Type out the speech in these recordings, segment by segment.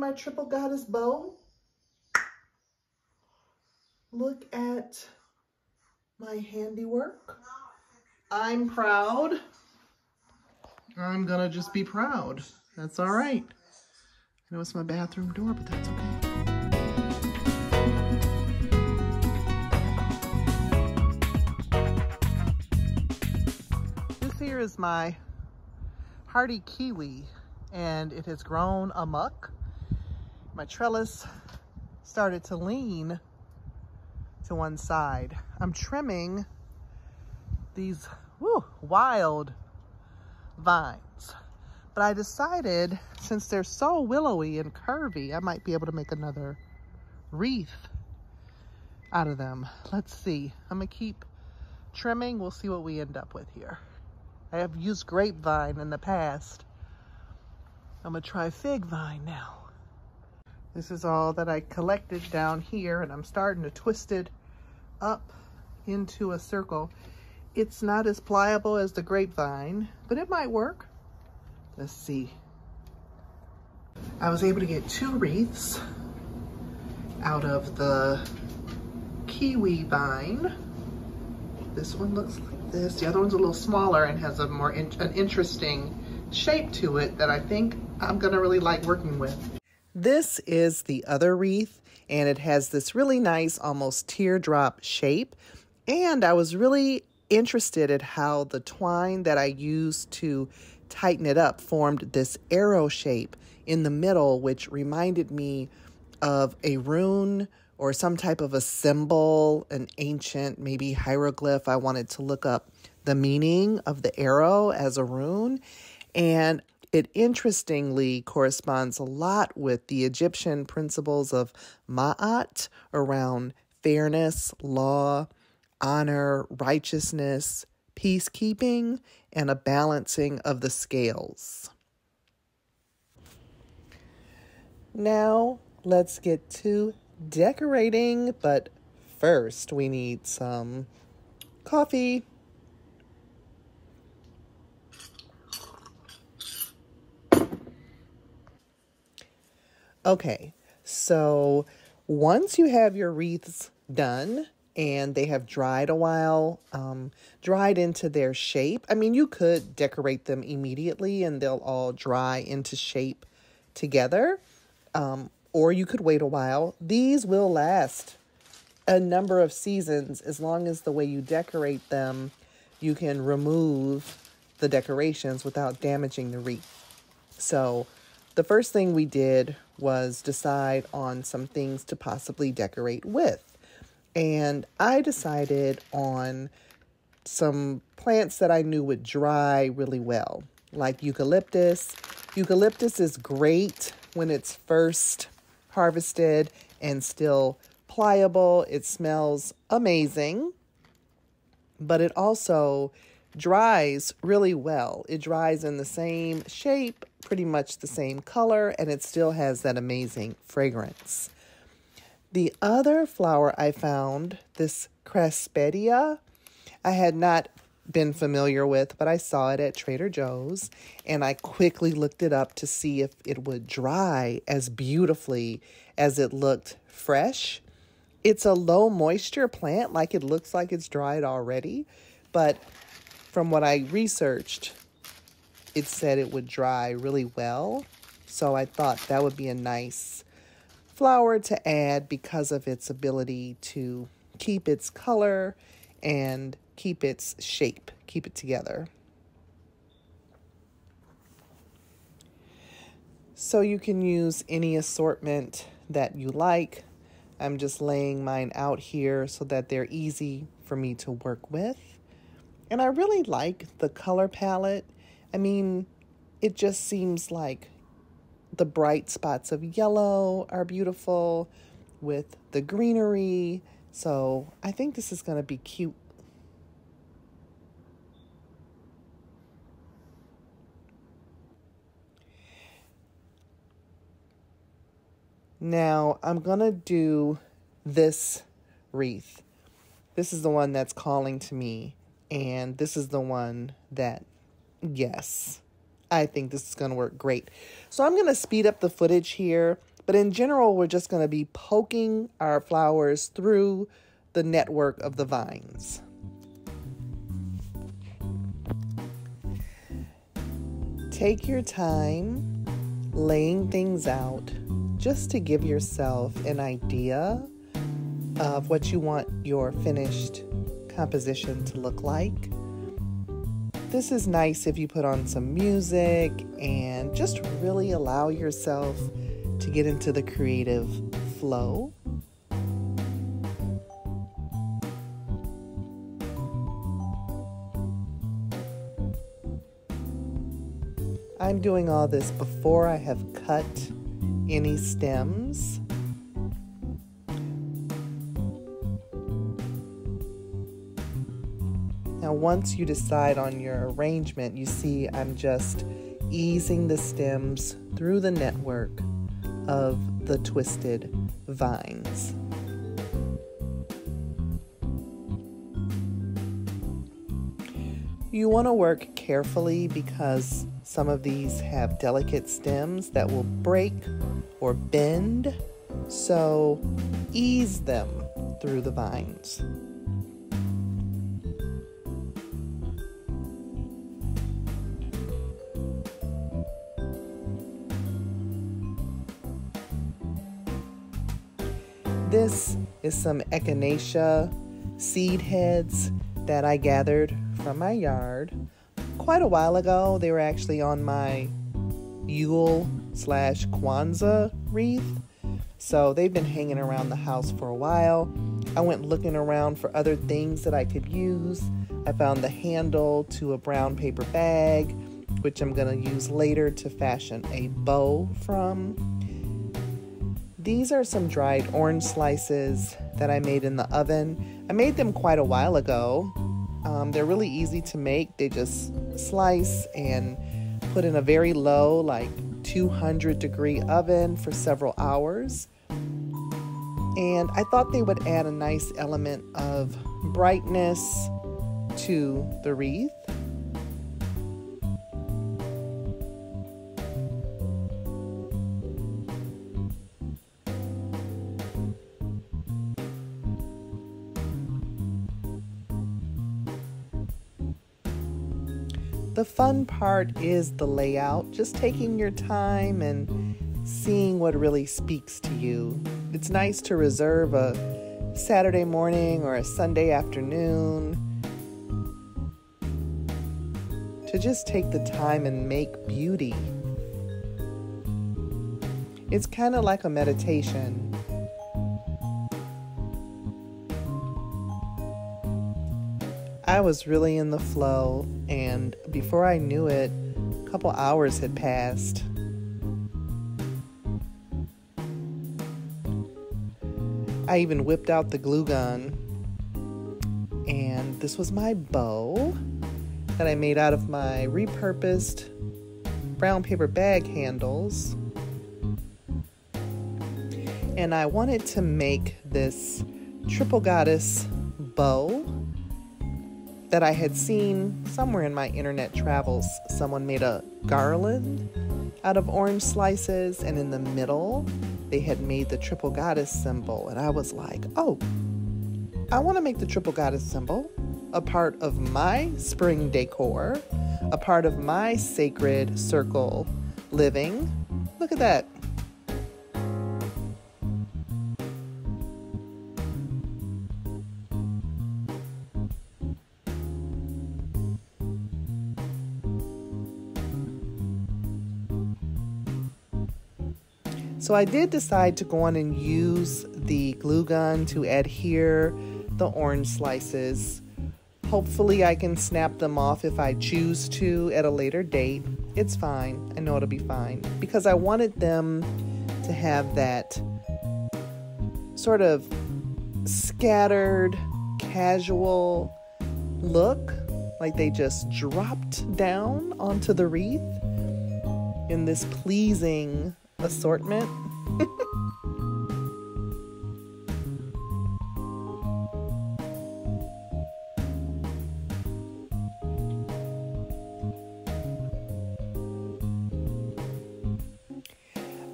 my triple goddess bow. Look at my handiwork. I'm proud. I'm gonna just be proud. That's all right. I know it's my bathroom door, but that's okay. This here is my hardy kiwi, and it has grown amok. My trellis started to lean to one side. I'm trimming these wild vines, but I decided since they're so willowy and curvy, I might be able to make another wreath out of them. Let's see. I'm gonna keep trimming. We'll see what we end up with here. I have used grapevine in the past. I'm gonna try fig vine now. This is all that I collected down here, and I'm starting to twist it up into a circle. It's not as pliable as the grapevine, but it might work. Let's see. I was able to get 2 wreaths out of the kiwi vine. This one looks like this. The other one's a little smaller and has a more an interesting shape to it that I think I'm gonna really like working with. This is the other wreath, and it has this really nice, almost teardrop shape. And I was really interested at how the twine that I used to tighten it up formed this arrow shape in the middle, which reminded me of a rune or some type of a symbol, an ancient, maybe hieroglyph. I wanted to look up the meaning of the arrow as a rune. And it interestingly corresponds a lot with the Egyptian principles of Ma'at around fairness, law, honor, righteousness, peacekeeping, and a balancing of the scales. Now, let's get to decorating, but first we need some coffee. Okay, so once you have your wreaths done and they have dried a while, dried into their shape. I mean, you could decorate them immediately and they'll all dry into shape together. Or you could wait a while. These will last a number of seasons as long as the way you decorate them, you can remove the decorations without damaging the wreath. So the first thing we did was decide on some things to possibly decorate with. And I decided on some plants that I knew would dry really well, like eucalyptus. Eucalyptus is great when it's first harvested and still pliable. It smells amazing, but it also dries really well. It dries in the same shape, pretty much the same color, and it still has that amazing fragrance. The other flower I found, this Craspedia, I had not been familiar with, but I saw it at Trader Joe's, and I quickly looked it up to see if it would dry as beautifully as it looked fresh. It's a low moisture plant, like it looks like it's dried already, but from what I researched, it said it would dry really well. So I thought that would be a nice flower to add because of its ability to keep its color and keep its shape, keep it together. So you can use any assortment that you like. I'm just laying mine out here so that they're easy for me to work with. And I really like the color palette. I mean, it just seems like the bright spots of yellow are beautiful with the greenery. So I think this is going to be cute. Now I'm going to do this wreath. This is the one that's calling to me. And this is the one that, yes, I think this is going to work great. So I'm going to speed up the footage here But in general, we're just going to be poking our flowers through the network of the vines. Take your time laying things out just to give yourself an idea of what you want your finished composition to look like. This is nice if you put on some music and just really allow yourself to get into the creative flow. I'm doing all this before I have cut any stems. Now, once you decide on your arrangement, you see I'm just easing the stems through the network of the twisted vines. You want to work carefully because some of these have delicate stems that will break or bend, so ease them through the vines. This is some echinacea seed heads that I gathered from my yard quite a while ago. They were actually on my Yule/Kwanzaa wreath, so they've been hanging around the house for a while. I went looking around for other things that I could use. I found the handle to a brown paper bag, which I'm going to use later to fashion a bow from. These are some dried orange slices that I made in the oven. I made them quite a while ago. They're really easy to make. They just slice and put in a very low, like 200-degree oven for several hours. And I thought they would add a nice element of brightness to the wreath. The fun part is the layout, just taking your time and seeing what really speaks to you. It's nice to reserve a Saturday morning or a Sunday afternoon to just take the time and make beauty. It's kind of like a meditation. I was really in the flow, and before I knew it, a couple hours had passed. I even whipped out the glue gun, and this was my bow that I made out of my repurposed brown paper bag handles. And I wanted to make this triple goddess bow that I had seen somewhere in my internet travels. Someone made a garland out of orange slices, and in the middle they had made the triple goddess symbol. And I was like, oh, I want to make the triple goddess symbol a part of my spring decor, a part of my sacred circle living. Look at that. So I did decide to go on and use the glue gun to adhere the orange slices. Hopefully I can snap them off if I choose to at a later date. It's fine. I know it'll be fine. Because I wanted them to have that sort of scattered, casual look. Like they just dropped down onto the wreath in this pleasing assortment.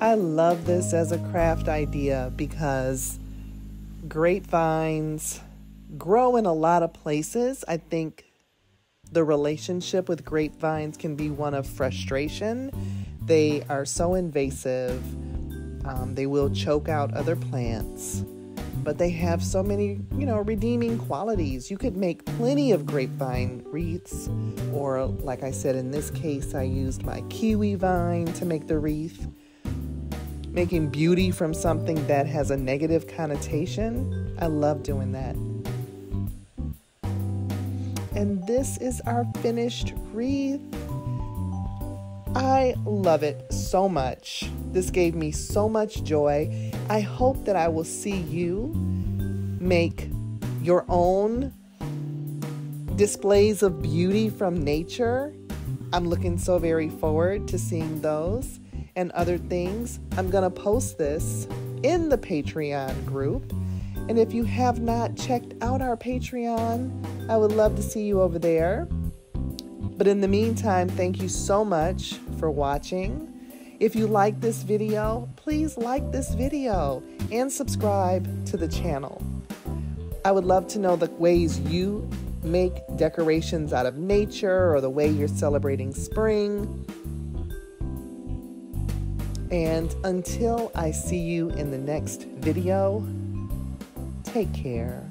I I love this as a craft idea because grapevines grow in a lot of places. I think the relationship with grapevines can be one of frustration. They are so invasive. They will choke out other plants, but they have so many, redeeming qualities. You could make plenty of grapevine wreaths, or like I said, in this case, I used my kiwi vine to make the wreath. Making beauty from something that has a negative connotation, I love doing that. And this is our finished wreath. I love it so much. This gave me so much joy. I hope that I will see you make your own displays of beauty from nature. I'm looking so very forward to seeing those and other things. I'm going to post this in the Patreon group. And if you have not checked out our Patreon, I would love to see you over there. But in the meantime, thank you so much for watching. If you like this video, please like this video and subscribe to the channel. I would love to know the ways you make decorations out of nature or the way you're celebrating spring. And until I see you in the next video, take care.